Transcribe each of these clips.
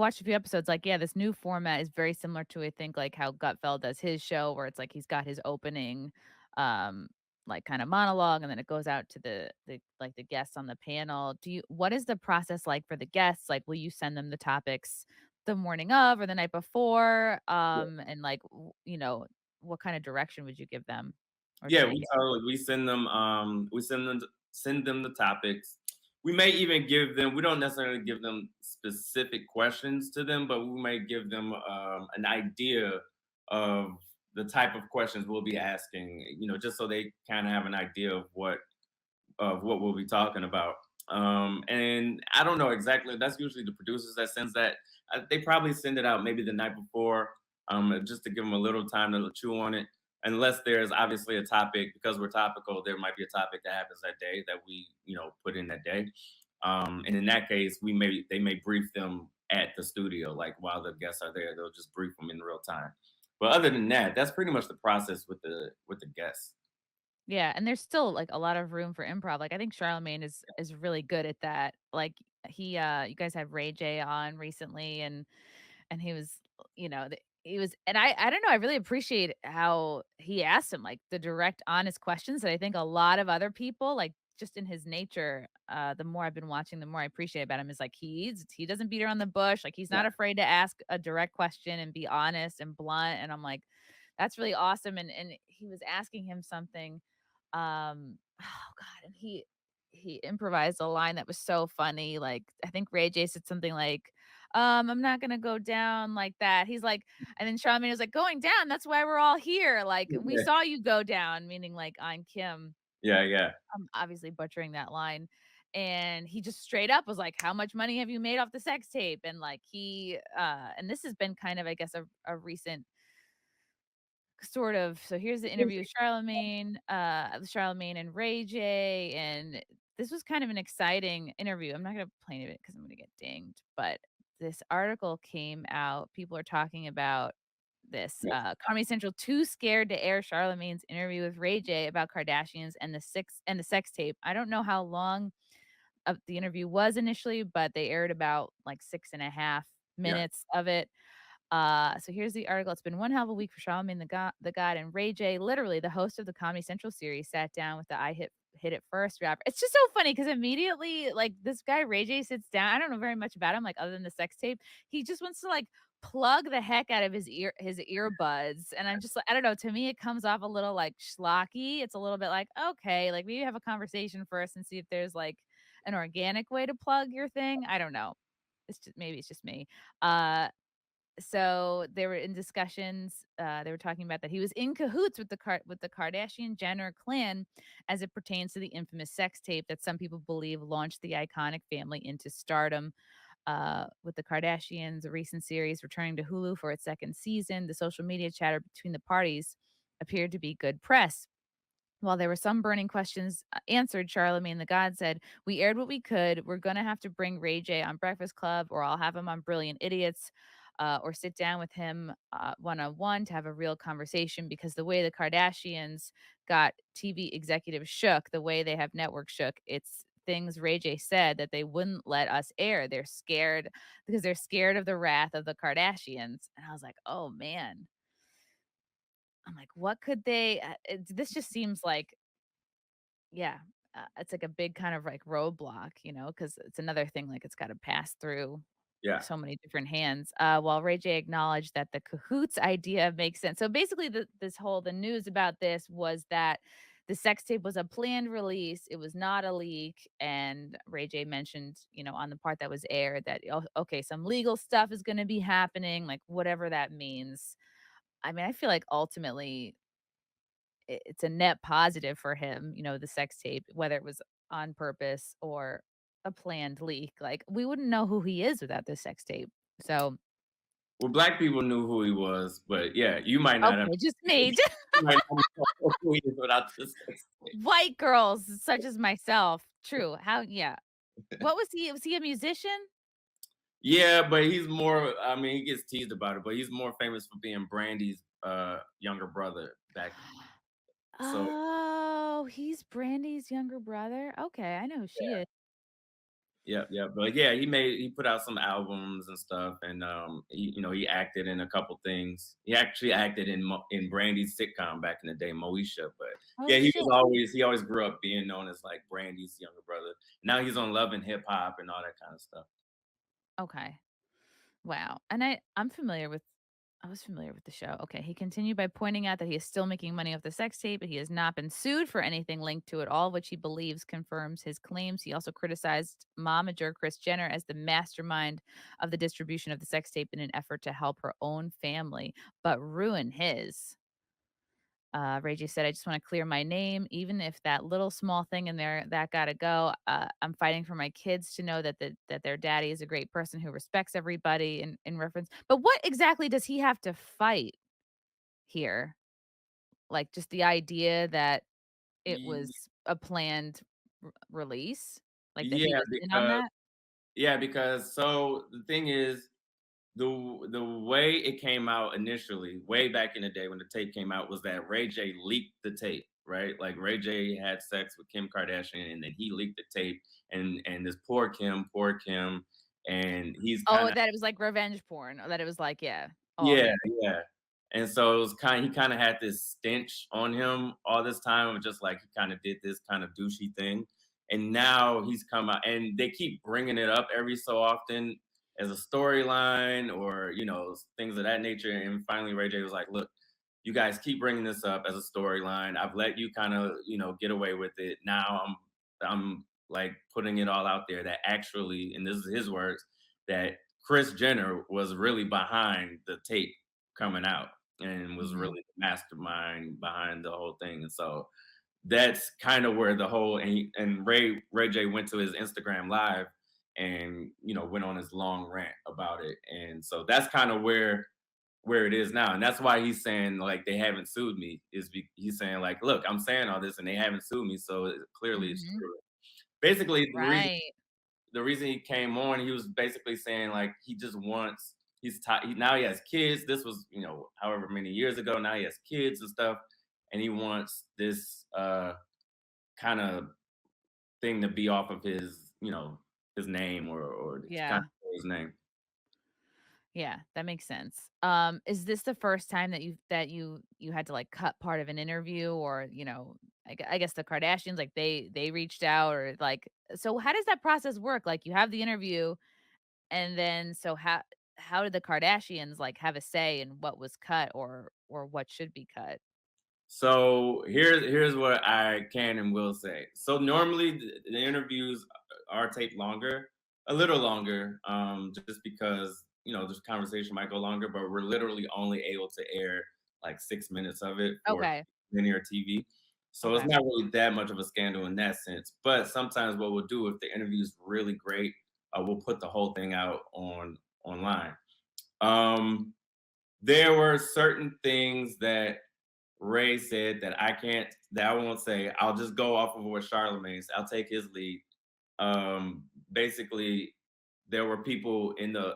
watched a few episodes, like, yeah, this new format is very similar to, I think, like, how Gutfeld does his show, where it's like he's got his opening, um, like, kinda monologue, and then it goes out to the guests on the panel. What is the process like for the guests? Like, will you send them the topics the morning of or the night before? And, like, what kinda direction would you give them? Or do Yeah, they we get totally send them the topics. We may even give them. We don't necessarily give them specific questions to them, but we may give them an idea of the type of questions we'll be asking. Just so they kind of have an idea of what we'll be talking about. And I don't know exactly. That's usually the producers that sends that. They probably send it out maybe the night before, just to give them a little time to chew on it. Unless there's obviously a topic, because we're topical, there might be a topic that happens that day that we, put in that day. And in that case, they may brief them at the studio, like while the guests are there, they'll just brief them in real time. But other than that, that's pretty much the process with the guests. Yeah, and there's still, like, a lot of room for improv. Like, I think Charlemagne is really good at that. Like, you guys had Ray J on recently, and he was, he was, and I don't know, I really appreciate how he asked him, like, the direct, honest questions that I think a lot of other people, like, just in his nature, the more I've been watching, the more I appreciate about him is, like, he doesn't beat around the bush, like, he's Yeah. not afraid to ask a direct question and be honest and blunt, and I'm like, "That's really awesome," and he was asking him something, oh god, and he improvised a line that was so funny, like, I think Ray J said something like, "I'm not gonna go down like that." He's like, and then Charlamagne was like, "Going down, that's why we're all here, like, we Yeah. saw you go down," meaning, like, on Kim. Yeah. Yeah. I'm obviously butchering that line, and he just straight up was like, "How much money have you made off the sex tape?" And, like, and this has been kind of, I guess, a recent sort of, so here's the interview with Charlemagne and Ray J, and this was kind of an exciting interview. I'm not gonna play any of it because I'm gonna get dinged, but this article came out. People are talking about this, Comedy Central too scared to air Charlemagne's interview with Ray J about Kardashians and the sex tape. I don't know how long of the interview was initially, but they aired about, like, 6.5 Yeah. minutes of it. So here's the article. It's been one hell of a week for Charlamagne the God, and Ray J. Literally, the host of the Comedy Central series sat down with the hit it first rapper. It's just so funny because immediately, like, this guy Ray J sits down. I don't know very much about him, like, other than the sex tape. He just wants to, like, plug the heck out of his earbuds, and I'm just like, I don't know. To me, it comes off a little like schlocky. It's a little bit like, okay, like, maybe have a conversation first and see if there's, like, an organic way to plug your thing. I don't know. It's just me. Uh so they were in discussions, they were talking about that he was in cahoots with the Kardashian Jenner clan as it pertains to the infamous sex tape that some people believe launched the iconic family into stardom. With the Kardashians, a recent series returning to Hulu for its second season, the social media chatter between the parties appeared to be good press. While there were some burning questions answered, Charlemagne the God said, "We aired what we could. We're going to have to bring Ray J on Breakfast Club, or I'll have him on Brilliant Idiots, or sit down with him one on one to have a real conversation because the way the Kardashians got TV executives shook, the way they have networks shook, it's things Ray J said that they wouldn't let us air. They're scared because they're scared of the wrath of the Kardashians." And I was like, oh man. I'm like, what could this just seems like, yeah, it's like a big kind of like roadblock, because it's another thing, like, it's gotta pass through Yeah. so many different hands. While Ray J acknowledged that the cahoots idea makes sense. So basically, the news about this was that the sex tape was a planned release. It was not a leak, and Ray J mentioned, on the part that was aired that, "Oh, okay, some legal stuff is gonna be happening," like, whatever that means. I mean, I feel like ultimately it's a net positive for him, the sex tape, whether it was on purpose or a planned leak. Like, we wouldn't know who he is without this sex tape. So, Well, black people knew who he was, but yeah, you might not have. okay, just me. You might not know who he is without this. White girls such as myself. True. Yeah. What was he? Was he a musician? Yeah, but he's more. I mean, he gets teased about it, but he's more famous for being Brandy's younger brother back. So Oh, he's Brandy's younger brother. Okay, I know who she yeah, is. Yep, yep. But yeah, he put out some albums and stuff, and he acted in a couple things. He actually acted in Brandy's sitcom back in the day, Moesha. But Oh yeah, shit. he always grew up being known as like Brandy's younger brother. Now he's on Love and Hip Hop and all that kind of stuff. Okay. Wow. And I was familiar with the show. Okay. He continued by pointing out that he is still making money off the sex tape, but he has not been sued for anything linked to it, all which he believes confirms his claims. He also criticized momager Kris Jenner as the mastermind of the distribution of the sex tape in an effort to help her own family, but ruin his. Ray J said, I just want to clear my name, even if that little small thing in there that gotta go. I'm fighting for my kids to know that their daddy is a great person who respects everybody in reference. But what exactly does he have to fight here? Like just the idea that it Ye- was a planned release, like that he Yeah, was in on because that. so the thing is, the way it came out initially, way back in the day when the tape came out, was that Ray J leaked the tape, right? Like Ray J had sex with Kim Kardashian, and then he leaked the tape, and this poor Kim, and he's kind Oh, of that it was like revenge porn, or that it was like, yeah, all yeah, him. yeah. And so it was he kind of had this stench on him all this time of just like he kind of did this kind of douchey thing. And now he's come out and they keep bringing it up every so often as a storyline or, things of that nature. And finally, Ray J was like, look, you guys keep bringing this up as a storyline. I've let you kind of, get away with it. Now I'm like putting it all out there that actually, and this is his words, that Kris Jenner was really behind the tape coming out and was Mhm. really the mastermind behind the whole thing. And so that's kind of where the whole and Ray J went to his Instagram live and went on his long rant about it. And so that's kind of where it is now. And that's why he's saying like they haven't sued me he's saying like, look, I'm saying all this and they haven't sued me, so clearly it's Mhm. true. Basically, Right. the reason he came on, he was basically saying like he just wants now he has kids. This was, however many years ago. Now he has kids and stuff, and he wants this kind of thing to be off of his, his name or to kind Yeah. of his name. Yeah, that makes sense. Is this the first time that you had to like cut part of an interview, or I guess the Kardashians like they reached out, or like, so how does that process work? Like you have the interview, and then so how did the Kardashians like have a say in what was cut, or what should be cut? So here's what I can and will say. So normally the interviews are take longer, a little longer, just because this conversation might go longer, but we're literally only able to air like 6 minutes of it for Okay. linear TV. So it's Okay. not really that much of a scandal in that sense. But sometimes what we'll do if the interview is really great, we'll put the whole thing out online. Um, there were certain things that Ray said that I won't say. I'll just go off of what Charlemagne said. I'll take his lead. Basically, there were people in the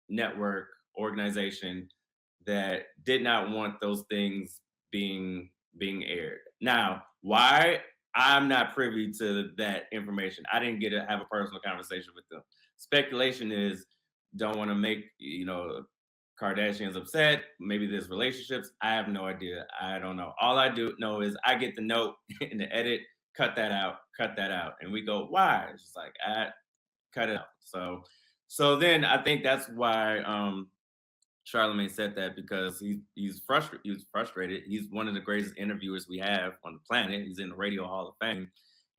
network organization that did not want those things being aired. Now, why? I'm not privy to that information. I didn't get to have a personal conversation with them. Speculation is don't want to make Kardashians upset. Maybe there's relationships. I have no idea. I don't know. All I do know is I get the note in the edit, cut that out. And we go, why? It's just like, I cut it out. So then I think that's why Charlemagne said that because he's frustrated. He's one of the greatest interviewers we have on the planet. He's in the Radio Hall of Fame.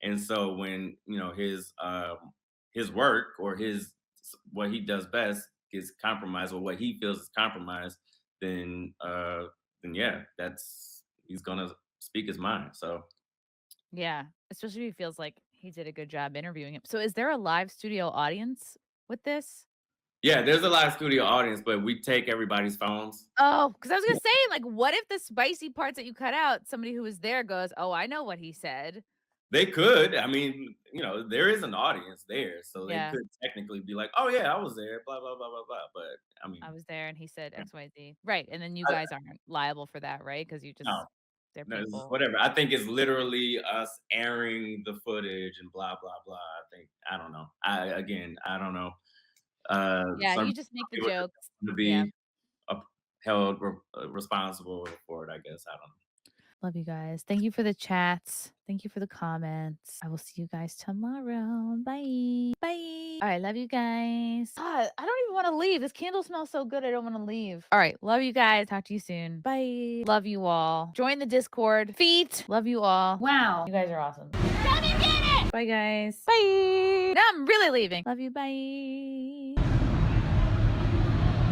And so when, his work or his what he does best is compromised or what he feels is compromised, then yeah, that's he's gonna speak his mind. So Yeah, especially if he feels like he did a good job interviewing him. So is there a live studio audience with this? yeah, there's a live studio audience, but we take everybody's phones. Oh, because I was gonna say, like, what if the spicy parts that you cut out, somebody who was there goes, "Oh, I know what he said." They could. I mean, there is an audience there, so they Yeah, could technically be like, "Oh yeah, I was there." Blah blah blah blah blah. But I I mean, was there and he said XYZ. Right, and then you I, guys aren't liable for that, right? Because you just no, They're No, it's people. whatever. I think it's literally us airing the footage and blah blah blah. I don't know. I don't know. Yeah, Some you just make the people just jokes. want to Yeah. be held responsible for it. I guess I don't know. Love you guys. Thank you for the chats. Thank you for the comments. I will see you guys tomorrow. Bye. Bye. All right. Love you guys. God, I don't even want to leave. This candle smells so good. I don't want to leave. All right. Love you guys. Talk to you soon. Bye. Love you all. Join the Discord. Feet. Love you all. Wow. You guys are awesome. Come and get it. Bye, guys. Bye. Now I'm really leaving. Love you. Bye.